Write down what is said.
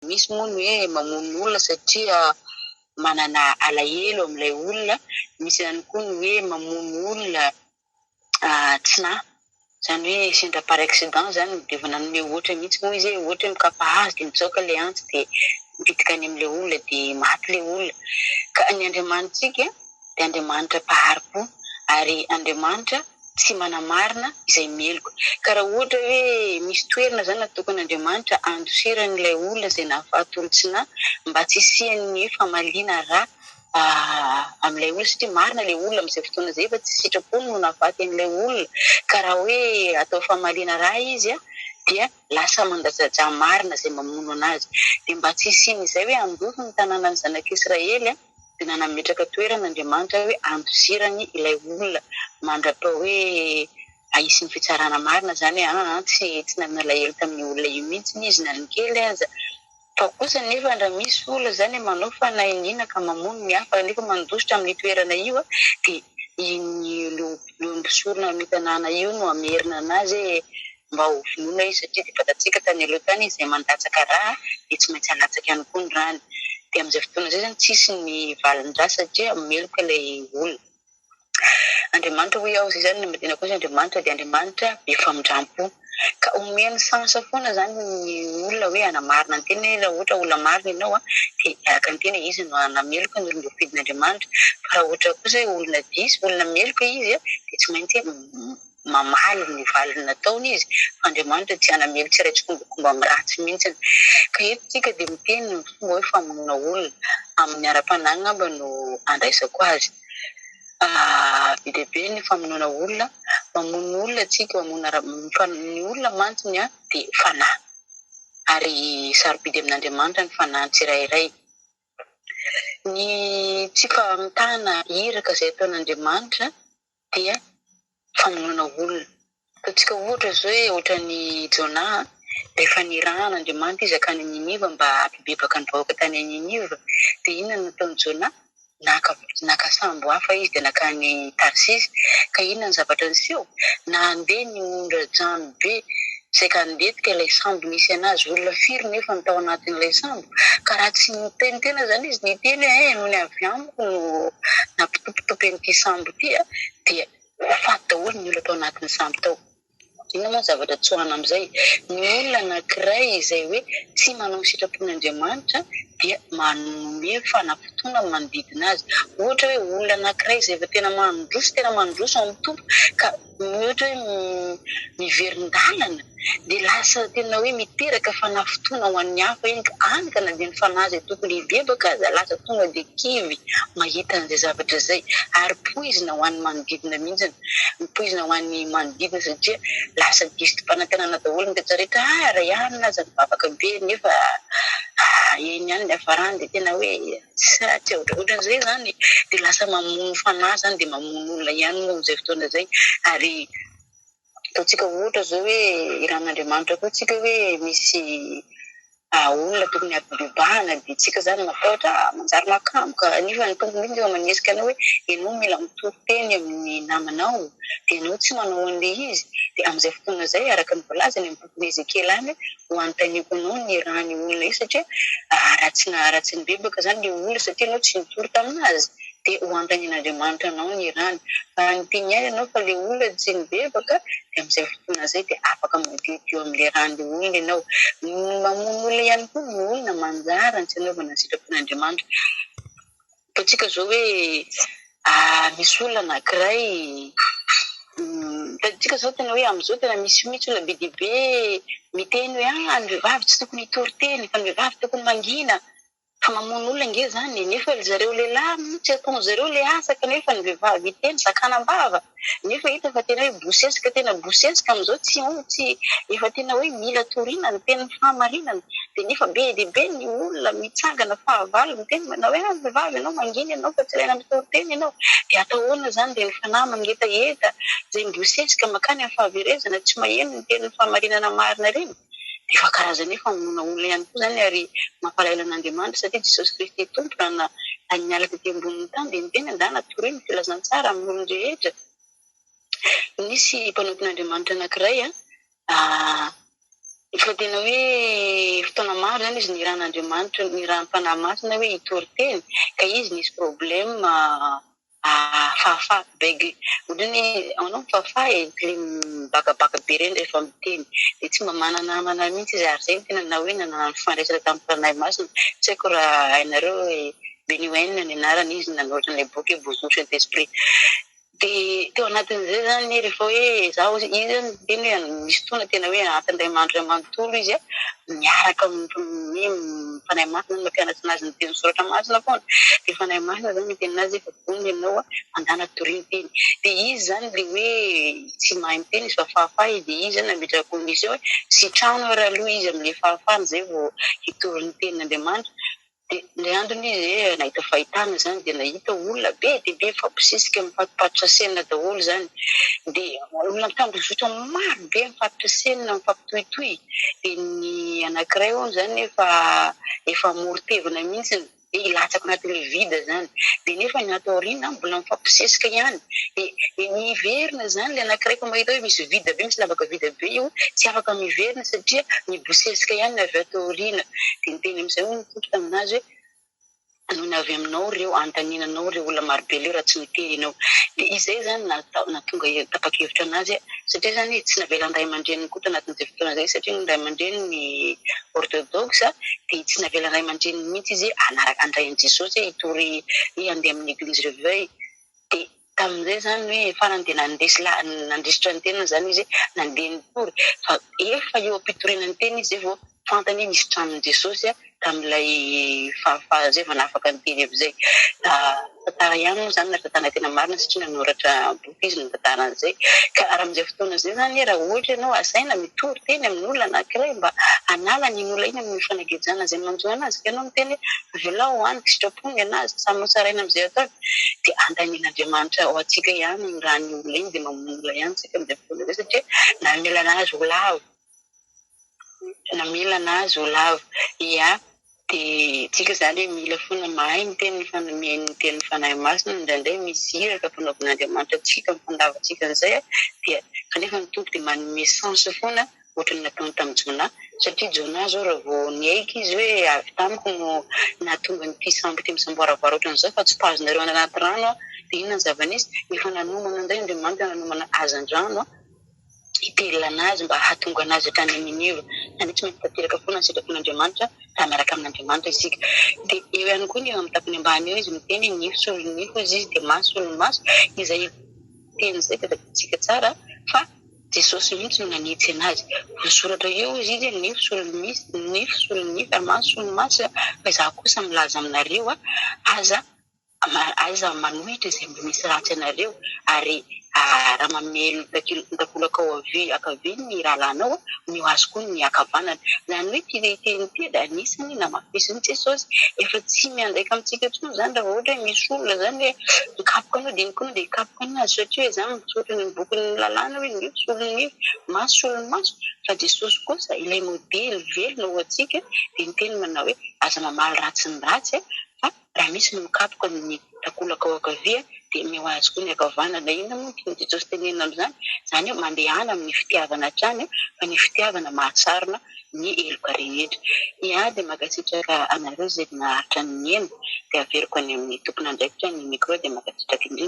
misy moa ny hoe mamono olona satria manana alahelo amin'ilay olona, misy ihany koa ny hoe mamono olona tsy na zany hoe sendra par accident zany dia nanome ohatra mihitsy moa izy hoe ohatra mikapa hazo dia mitsoaka ilay antsy dia mipitika any amin'ilay olona dia maty ilay olona. Ka ny Andriamanitsika dia Andriamanitra mpahari-po ary Andriamanitra tsy manamarina izay meloko. Ka raha ohatra hoe misy toerana zany natokana Andriamanitra andosiran'ilay olona izay nahafaty olon-tsina mba tsy hisian'ny famaliana raha amin'ilay olona satria marina ilay olona amin'izay fotoana izay efa tsy sitrapony no nahafaty an'ilay olona. Ka raha hoe atao famaliana raha izy dia lasa mandajaja marina izay mamono anazy. Dia mba tsy hisian'izay hoe androso ny tanànan'ny zanak'Israely dia nanametraka toerana Andriamanitra hoe andosirany ilay olona mandra-pao hoe ahisy ny fitsarana marina zany tsy nanana alahelo tamin'ny olona io mihitsy izy na ny kely aza. Fa kosa nefa raha misy olona zany manao fanahiniana ka mamono ny hafa nefa mandositra amin'ny toerana io dia iny lombosorona amin'ny tanàna io no amerina anazy mba ho finoana izy satria dia fatatsika tany aloha tany izay mandatsaka raha dia tsy maintsy halatsaka ihany koa ny rany. Dia amin'izay fotoana izay zany tsisy ny valin-draha satria meloka ilay olona. Andriamanitra hoe ao izay zany ny madina kosa Andriamanitra dia Andriamanitra be famindrampo. Ka omeny sansa foana zany ny olona hoe anamarina ny tena raha ohatra olona marina ianao dia araka ny tena izy no anameloka ny olona fidin'Andriamanitra. Fa raha ohatra kosa hoe olona diso, olona meloka izy dia tsy maintsy mamaly ny valiny nataony izy. Fa Andriamanitra tsy anameloka tsy raitsy-kombakomba amin'ny ratsy mihitsy. Ka eto tsika dia miteny ny fomba hoe famonoana olona amin'ny ara-panahina mba no andraisako azy. Be dia be ny famonoana olona, mamono olona tsika ny olona mantsiny dia fanahy ary sarobidy amin'Andriamanitra ny fanahy tsirairay. Ny tsy fahamitana iraka izay ataon'Andriamanitra dia famonoana olona. Ataontsika ohatra zao hoe ohatra ny Jona rehefa nirahan'Andriamanitra izy akany Niniva mba hampibebaka ny vahoaka tany Niniva dia inona nataon'i Jona? Naka sambo hafa izy dia nakany Tarsisy. Ka inona ny zavatra niseho? Na handeha ny ondra-drano be izay ka handetika ilay sambo nisy anazy, olona firy nefa ny tao anatin'ilay sambo. Ka raha tsy niteny tena zany izy niteny noho ny avy amiko no nampitopitopy an'ity sambo ity dia faty daholo ny olona tao anatin'ny sambo tao. Inona moa ny zavatra tsoahana amin'izay? Ny olona anankiray izay hoe tsy manao ny sitrapon'Andriamanitra dia manome fanafotona manodidina azy. Ohatra hoe olona anankiray izay efa tena mandroso amin'ny tompo ka ohatra hoe miverin-dalana dia lasa tena hoe miteraka fanafotona ho an'ny hafa iny ka any ka na dia ny fanahy izay tokony hibebaka aza lasa tonga dia kivy mahita an'izay zavatra izay ary poizina ho an'ny manodidina mihitsy. Poizina ho an'ny manodidina satria lasa diso-panantenana daholo ny rehetra raha ihany aza mivavaka be nefa eny ihany ny hafarany dia tena hoe tsy ohatran'izay zany dia lasa mamono fanahy zany dia mamono olona ihany moa amin'izay fotoana izay. Ary ataontsika ohatra zao hoe irahan'Andriamanitra koa tsika hoe misy olona tokony hampibebahana dia tsika zany matahotra manjary makamoka nefa ny tompony iny efa manesika anao hoe ianao mila mitory-teny amin'ny namanao dia ianao tsy manao an'ilay izy. Dia amin'izay fotoana izay araka ny voalaza ny amin'ny boky Ezekela any ho anontaniako anao ny rahan'ny olona io satria raha tsy nibebaka zany ilay olona satria ianao tsy nitory taminazy dia ho antanin'Andriamanitra anao ny rahany. Fa niteny ihany ianao fa ilay olona tsy nibebaka dia amin'izay fotoana izay dia afaka madity eo amin'ilay rahan'ilay olona ianao. Mamono olona ihany koa ny olona manjara ny tsy hanaovana ny sitrapon'Andriamanitra. Ataontsika zao hoe misy olona anankiray tsika zao tena hoe amin'izao tena misy mihitsy olona be dia be miteny hoe ny vehivavy tsy tokony hitory teny fa ny vehivavy tokony mangina. Fa mamono olona nge zany nefa zareo lehilahy mihitsy ataony zareo le asa kanefa ny vehivavy iteny sakanam-bava nefa hita fa tena hoe bosesika amin'izao tsy efa tena hoe mila toriana ny teny fahamarinana dia nefa be dia be ny olona mitsangana fahavalo miteny manao hoe vehivavy ianao mangina ianao fa tsy ilaina mitory teny ianao. Dia atahoana zany dia ny fanahy mangetaheta izay mibosesika makany amin'ny fahaverezana tsy maheno ny teny fahamarinana marina reny. Dia efa karazana hoe famonoana olona ihany koa zany ary mampalahelo an'Andriamanitra satria Jesosy Kristy tompo raha niala tety ambonin'ny tany dia niteny andana torino filazantsara amin'ny olona rehetra. Nisy mpanompon'Andriamanitra anankiray fa tena hoe fotoana maro zany izy niran'Andriamanitra nirahany fanahy masina hoe hitory teny ka izy nisy problème fahafaha bege ohatrany anao mifahafaha le mibakabaka be reny rehefa miteny dia tsy mba manana namana mihitsy izy ary zay tena na hoe nanana fifandraisana tamin'ny fanahy masina tsy haiko raha hainareo Benioen ny anarany izy nanoatra an'ilay boky hoe Besoin Saint-Esprit dia teo anatin'izay zany rehefa hoe zaho izy zany teny hoe misy fotoana tena hoe anatin'Andriamanitra manontolo izy miaraka fanahy masina mampianatra anazy ny teny soratra masina foana dia fanahy masina zany miteny anazy efa vonona ianao mandana toriny teny dia izy zany le hoe tsy mahay miteny izy fa fahafaha izy dia izy zany nametraka condition hoe sitrahana raha aloha izy amin'ilay fahafahany zay vao hitory ny tenin'Andriamanitra. Le androny izy nahita fahitana zany dia nahita olona be dia be mifampisisika mifampipatotra senina daholo zany dia olona mitambozotro maro be mifatotra senina mifampitohitohy dia ny anankiray ao zany efa moritevina mihitsy dia ilatsaka anatin'ilay vida zany dia nefa ny ato aoriana mbola mifampisisika ihany dia miverina zany le anankiray fa mahita hoe misy vida be misy lavaka vida be io tsy afaka miverina satria mibosesika ihany avy ato aoriana dia niteny amin'izay hoe nitotro taminazy hoe nohony avy aminao reo antaninanao reo olona marobe leo raha tsy miteny ianao dia izay zany natonga tapa-kevitra anazy satria zany tsy navelan'ny ray aman-dreniny koa tanatin'izay fotoana zay satria ny ray aman-dreny ny orthodoxe dia tsy navelan'ny ray aman-dreniny mihitsy izy anaraka andrain'i Jesosy hitory handeha amin'ny église reveil dia tamin'izay zany hoe farany dia nandesitra ny tenany zany izy nandeha nitory fa efa eo am-pitoriana ny teny izy zay vao fantany nisy tranon' Jesosy tamin'ilay fahafaha zay vao nafaka ny teny amin'izay tantara ihany moa zany naratana tena marina satria nanoratra boky izy ny tantaran'izay ka raha amin'izay fotoana zay zany raha ohatra ianao asaina mitory teny amin'olona anankiray mba hanala ny olona iny amin'ny fanagejana zay manjo anazy ka ianao miteny velao hoany sitrapony anazy samy motsaraina amin'izay ataony dia andanin'Andriamanitra ao antsika ihany ny raha ny olona iny dia mamono olona ihany tsika amin'izay fotoana zay satria namela anazy ho lavo namela anazy ho lavo ia dia tsika zany hoe mila foana mahay miteny ny fanahy masina indraindray misiraka fanaovan'Andriamanitra atsika mifandavatsika an'izay dia kanefa ny tompo dia manome sens foana ohatrany nataony tamin'ny Jona satria Jona zao raha vao niaiky izy hoe avy tamiko no nahatonga nyity sambo ty misamboaravara ohatran'izao fa tsy pazonareo any anaty rano dia inona ny zava-nisy efa nanomana indray Andriamanitra nanomana hazan-drano hitelona anazy mba hahatonga anazy hatrany Ninive zany tsy maintsy tanteraka foana ny sitrapon'Andriamanitra raha miaraka amin'Andriamanitra isika dia eo ihany koa ny eo amin'ny tapany ambany eo izy miteny nify solonify izy dia maso solomaso izay teny izay tafaditsika tsara fa Jesosy mihitsy no nanitsy anazy voasoratra eo izy nify solonify ary maso solomaso fa izaho kosa milaza aminareo aza manohitra izay misy ratsy anareo ary raha mamelo takolaka ao akavia ny rahalanao no azo koa ny akavanana zany hoe titeny dia anisany namafisiny Jesosy efa tsy miandaika amintsika intsony zany raha ohatra hoe misy olona zany hoe mikapoka anao dia nikonao dia hikapoka anazy satria hoe zany mitsotra ny bokin'ny lalàna hoe nify solonify maso solomaso fa Jesosy kosa ilay modely velona ho antsika dia niteny manao hoe aza mamaly ratsy ny ratsy fa raha misy ny mikapoka amin'ny takolaka ao akavia dia meo azy koa ny akavanana ina moa ny Jesosy tenenina amin'izany zany hoe mandehana amin'ny fitiavana hatrany fa ny fitiavana mahasarona ny eloka rehetra ia dia makasitraka anareo izay naharitra ny ena dia averiko any amin'ny tompon'andraikitra ny micro dia makasitraka indrindra